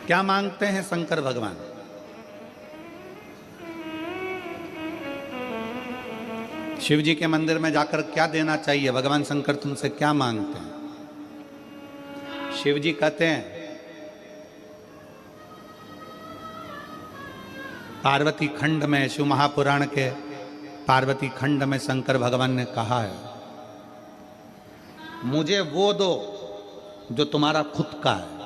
क्या मांगते हैं शंकर भगवान? शिव जी के मंदिर में जाकर क्या देना चाहिए? भगवान शंकर तुमसे क्या मांगते हैं? शिव जी कहते हैं, पार्वती खंड में, शिव महापुराण के पार्वती खंड में शंकर भगवान ने कहा है, मुझे वो दो जो तुम्हारा खुद का है,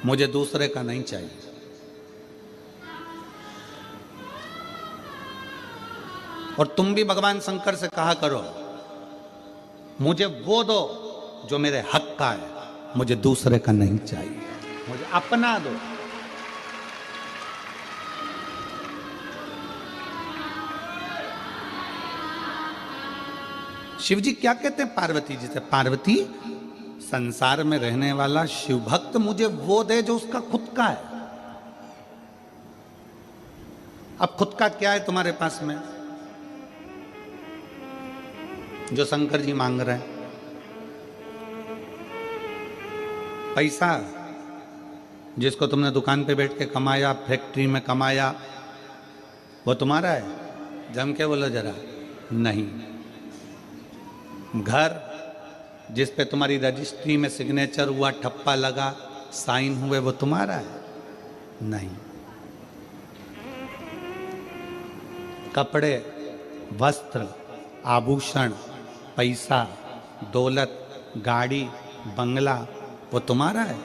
मुझे दूसरे का नहीं चाहिए। और तुम भी भगवान शंकर से कहा करो, मुझे वो दो जो मेरे हक का है, मुझे दूसरे का नहीं चाहिए, मुझे अपना दो। शिव जी क्या कहते हैं पार्वती जी से? पार्वती, संसार में रहने वाला शिव भक्त मुझे वो दे जो उसका खुद का है। अब खुद का क्या है तुम्हारे पास में जो शंकर जी मांग रहे हैं? पैसा, जिसको तुमने दुकान पे बैठ के कमाया, फैक्ट्री में कमाया, वो तुम्हारा है? जम के बोलो जरा। नहीं। घर, जिस पे तुम्हारी रजिस्ट्री में सिग्नेचर हुआ, ठप्पा लगा, साइन हुए, वो तुम्हारा है? नहीं। कपड़े, वस्त्र, आभूषण, पैसा, दौलत, गाड़ी, बंगला, वो तुम्हारा है?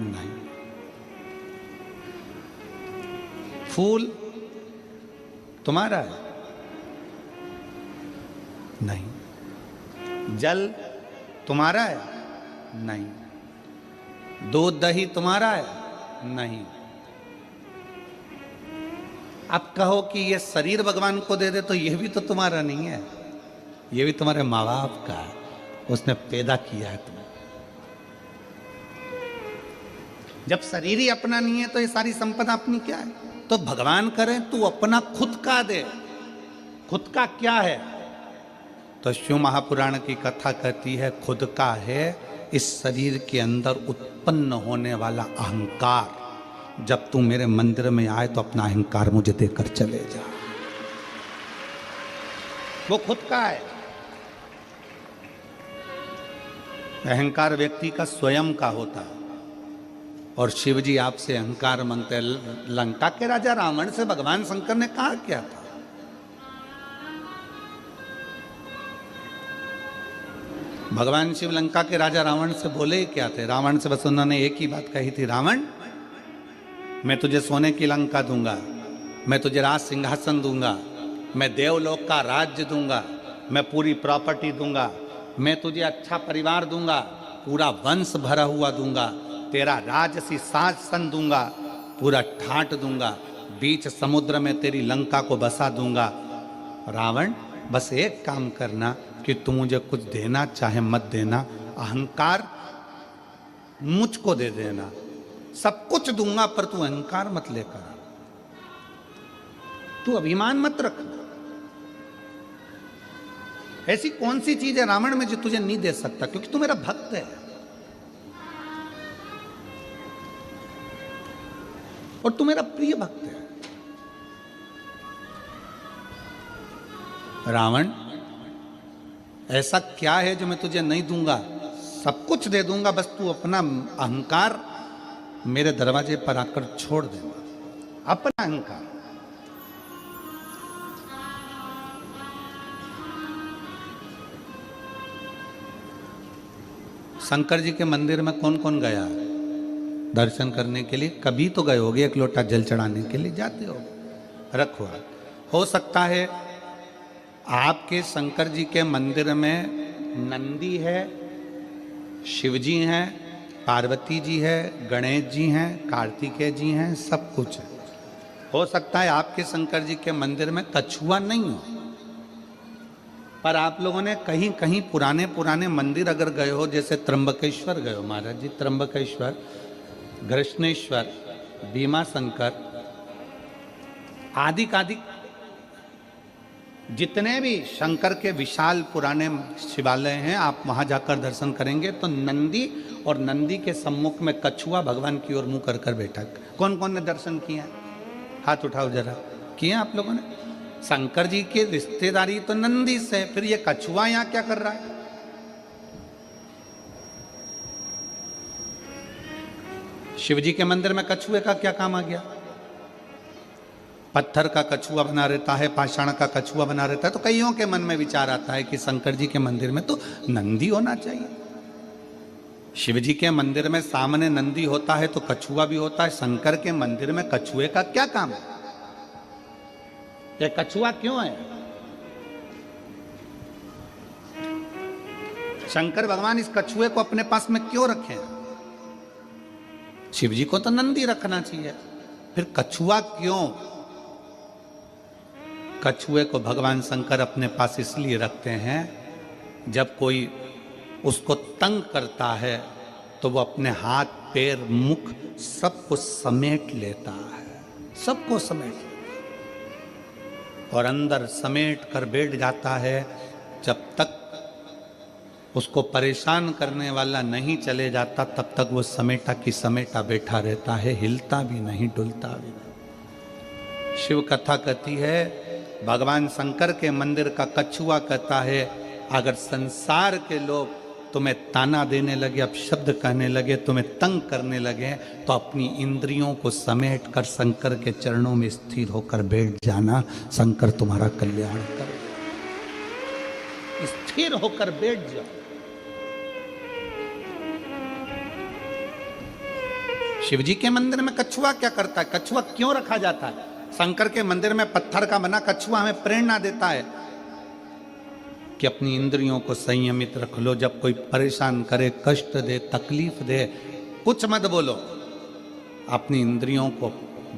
नहीं। फूल तुम्हारा है? नहीं। जल तुम्हारा है? नहीं। दूध दही तुम्हारा है? नहीं। अब कहो कि ये शरीर भगवान को दे दे, तो ये भी तो तुम्हारा नहीं है, ये भी तुम्हारे माँ बाप का है, उसने पैदा किया है तुम्हें। जब शरीर ही अपना नहीं है तो ये सारी संपदा अपनी क्या है? तो भगवान करें तू अपना खुद का दे। खुद का क्या है? तो शिव महापुराण की कथा कहती है, खुद का है इस शरीर के अंदर उत्पन्न होने वाला अहंकार। जब तू मेरे मंदिर में आए तो अपना अहंकार मुझे देकर चले जा, वो खुद का है। अहंकार व्यक्ति का स्वयं का होता है। और शिव जी आपसे अहंकार मांगते हैं। लंका के राजा रावण से भगवान शंकर ने कहा क्या था? भगवान शिव लंका के राजा रावण से बोले क्या थे? रावण से बस उन्होंने एक ही बात कही थी, रावण मैं तुझे सोने की लंका दूंगा, मैं तुझे राज सिंहासन दूंगा, मैं देवलोक का राज्य दूंगा, मैं पूरी प्रॉपर्टी दूंगा, मैं तुझे अच्छा परिवार दूंगा, पूरा वंश भरा हुआ दूंगा, तेरा राजसी शासन दूंगा, पूरा ठाट दूंगा, बीच समुद्र में तेरी लंका को बसा दूंगा। रावण बस एक काम करना कि तू मुझे कुछ देना चाहे मत देना, अहंकार मुझको दे देना, सब कुछ दूंगा, पर तू अहंकार मत लेकर, तू अभिमान मत रख। ऐसी कौन सी चीज है रावण में जो तुझे नहीं दे सकता? क्योंकि तू मेरा भक्त है और तू मेरा प्रिय भक्त है। रावण, ऐसा क्या है जो मैं तुझे नहीं दूंगा? सब कुछ दे दूंगा, बस तू अपना अहंकार मेरे दरवाजे पर आकर छोड़ देना, अपना अहंकार। शंकर जी के मंदिर में कौन कौन गया दर्शन करने के लिए? कभी तो गए होगे, एक लोटा जल चढ़ाने के लिए जाते हो, रखो। हो सकता है आपके शंकर जी के मंदिर में नंदी है, शिव जी हैं, पार्वती जी है, गणेश जी हैं, कार्तिकेय जी हैं, सब कुछ है। हो सकता है आपके शंकर जी के मंदिर में कछुआ नहीं हो, पर आप लोगों ने कहीं कहीं पुराने पुराने मंदिर अगर गए हो, जैसे त्र्यंबकेश्वर गए हो महाराज जी, त्र्यंबकेश्वर, घृष्णेश्वर, भीमा शंकर, आदि जितने भी शंकर के विशाल पुराने शिवालय हैं, आप वहां जाकर दर्शन करेंगे तो नंदी और नंदी के सम्मुख में कछुआ भगवान की ओर मुंह कर कर बैठा। कौन कौन ने दर्शन किया? हाथ उठाओ जरा। किए आप लोगों ने? शंकर जी की रिश्तेदारी तो नंदी से, फिर ये कछुआ यहां क्या कर रहा है? शिव जी के मंदिर में कछुए का क्या काम आ गया? पत्थर का कछुआ बना रहता है, पाषाण का कछुआ बना रहता है, तो कईयों के मन में विचार आता है कि शंकर जी के मंदिर में तो नंदी होना चाहिए। शिव जी के मंदिर में सामने नंदी होता है तो कछुआ भी होता है, शंकर के मंदिर में कछुए का क्या काम है? ये कछुआ क्यों है? शंकर भगवान इस कछुए को अपने पास में क्यों रखे? शिव जी को तो नंदी रखना चाहिए, फिर कछुआ क्यों? कछुए को भगवान शंकर अपने पास इसलिए रखते हैं, जब कोई उसको तंग करता है तो वो अपने हाथ पैर मुख सबको समेट लेता है, सबको समेट और अंदर समेट कर बैठ जाता है। जब तक उसको परेशान करने वाला नहीं चले जाता तब तक वो समेटा की समेटा बैठा रहता है, हिलता भी नहीं, डुलता भी नहीं। शिव कथा कहती है, भगवान शंकर के मंदिर का कछुआ कहता है, अगर संसार के लोग तुम्हें ताना देने लगे, अपशब्द कहने लगे, तुम्हें तंग करने लगे, तो अपनी इंद्रियों को समेट कर शंकर के चरणों में स्थिर होकर बैठ जाना, शंकर तुम्हारा कल्याण करे। स्थिर होकर बैठ जाओ। शिव जी के मंदिर में कछुआ क्या करता है? कछुआ क्यों रखा जाता है? शंकर के मंदिर में पत्थर का बना कछुआ हमें प्रेरणा देता है कि अपनी इंद्रियों को संयमित रख लो। जब कोई परेशान करे, कष्ट दे, तकलीफ दे, कुछ मत बोलो, अपनी इंद्रियों को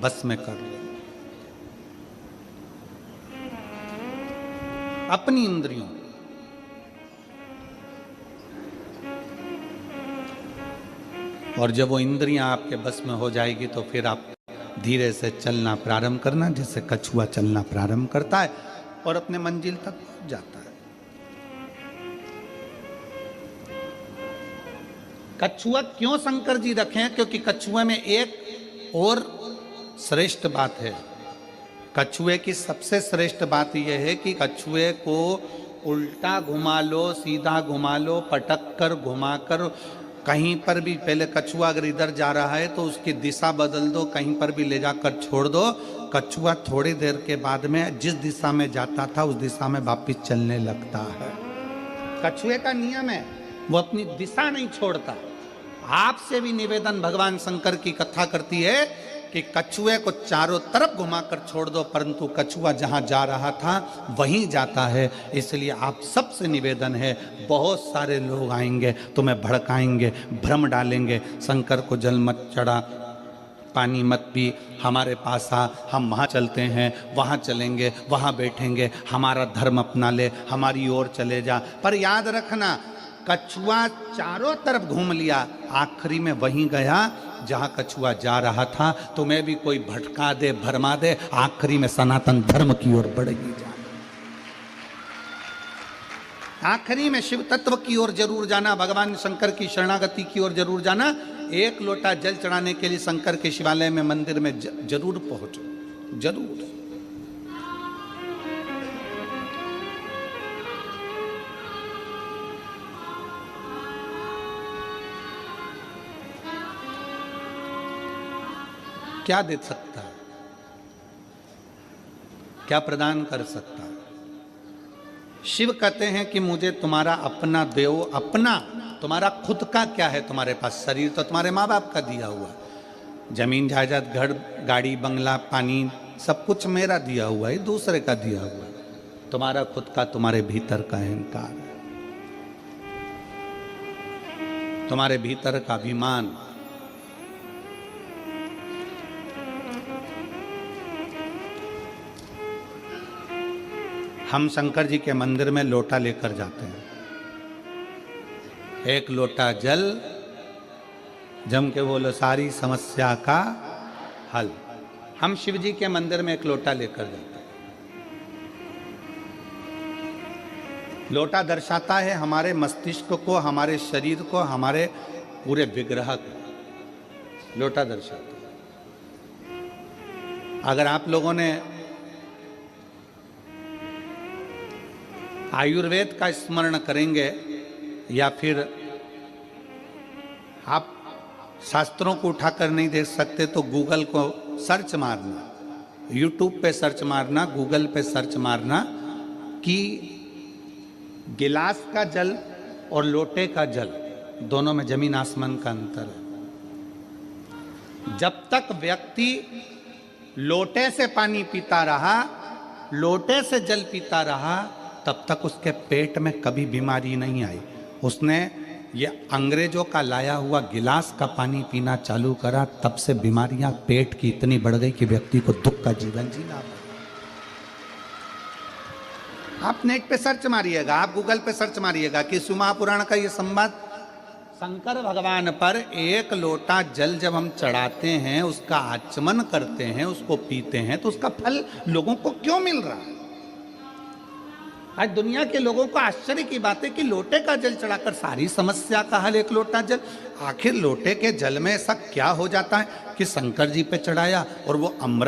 बस में कर लो। अपनी इंद्रियों, और जब वो इंद्रियां आपके बस में हो जाएगी तो फिर आप धीरे से चलना प्रारंभ करना, जैसे कछुआ चलना प्रारंभ करता है और अपने मंजिल तक पहुंच जाता है। कछुआ क्यों शंकर जी रखे हैं? क्योंकि कछुए में एक और श्रेष्ठ बात है। कछुए की सबसे श्रेष्ठ बात यह है कि कछुए को उल्टा घुमा लो, सीधा घुमा लो, पटक कर, घुमा कर, कहीं पर भी, पहले कछुआ अगर इधर जा रहा है तो उसकी दिशा बदल दो, कहीं पर भी ले जाकर छोड़ दो, कछुआ थोड़ी देर के बाद में जिस दिशा में जाता था उस दिशा में वापिस चलने लगता है। कछुए का नियम है, वो अपनी दिशा नहीं छोड़ता। आपसे भी निवेदन भगवान शंकर की कथा करती है कि कछुए को चारों तरफ घुमाकर छोड़ दो, परंतु कछुआ जहां जा रहा था वहीं जाता है। इसलिए आप सबसे निवेदन है, बहुत सारे लोग आएंगे, तुम्हें भड़काएंगे, भ्रम डालेंगे, शंकर को जल मत चढ़ा, पानी मत पी, हमारे पास आ, हम वहाँ चलते हैं, वहाँ चलेंगे, वहाँ बैठेंगे, हमारा धर्म अपना ले, हमारी ओर चले जा। पर याद रखना, कछुआ चारों तरफ घूम लिया, आखिरी में वहीं गया जहां कछुआ जा रहा था। तुम्हें भी कोई भटका दे, भरमा दे, आखिरी में सनातन धर्म की ओर बढ़ेगी जाना। आखिरी में शिव तत्व की ओर जरूर जाना, भगवान शंकर की शरणागति की ओर जरूर जाना। एक लोटा जल चढ़ाने के लिए शंकर के शिवालय में, मंदिर में जरूर पहुंचो, जरूर। क्या दे सकता है? क्या प्रदान कर सकता है? शिव कहते हैं कि मुझे तुम्हारा अपना दो, अपना, तुम्हारा खुद का क्या है तुम्हारे पास? शरीर तो तुम्हारे माँ बाप का दिया हुआ, जमीन जायदाद, घर, गाड़ी, बंगला, पानी, सब कुछ मेरा दिया हुआ है, दूसरे का दिया हुआ है। तुम्हारा खुद का, तुम्हारे भीतर का अहंकार है, तुम्हारे भीतर का अभिमान। हम शंकर जी के मंदिर में लोटा लेकर जाते हैं, एक लोटा जल, जम के बोलो सारी समस्या का हल। हम शिव जी के मंदिर में एक लोटा लेकर जाते हैं। लोटा दर्शाता है हमारे मस्तिष्क को, हमारे शरीर को, हमारे पूरे विग्रह को लोटा दर्शाता है। अगर आप लोगों ने आयुर्वेद का स्मरण करेंगे या फिर आप शास्त्रों को उठाकर नहीं देख सकते तो गूगल को सर्च मारना, यूट्यूब पे सर्च मारना, गूगल पे सर्च मारना कि गिलास का जल और लोटे का जल दोनों में जमीन आसमान का अंतर है। जब तक व्यक्ति लोटे से पानी पीता रहा, लोटे से जल पीता रहा, तब तक उसके पेट में कभी बीमारी नहीं आई। उसने ये अंग्रेजों का लाया हुआ गिलास का पानी पीना चालू करा, तब से बीमारियां पेट की इतनी बढ़ गई कि व्यक्ति को दुख का जीवन जीना पड़ा। आप नेट पे सर्च मारिएगा, आप गूगल पे सर्च मारिएगा कि शिव महापुराण का ये संवाद, शंकर भगवान पर एक लोटा जल जब हम चढ़ाते हैं, उसका आचमन करते हैं, उसको पीते हैं, तो उसका फल लोगों को क्यों मिल रहा है? आज दुनिया के लोगों को आश्चर्य की बात है कि लोटे का जल चढ़ाकर सारी समस्या का हल एक लोटा जल। आखिर लोटे के जल में ऐसा क्या हो जाता है कि शंकर जी पे चढ़ाया और वो अमृत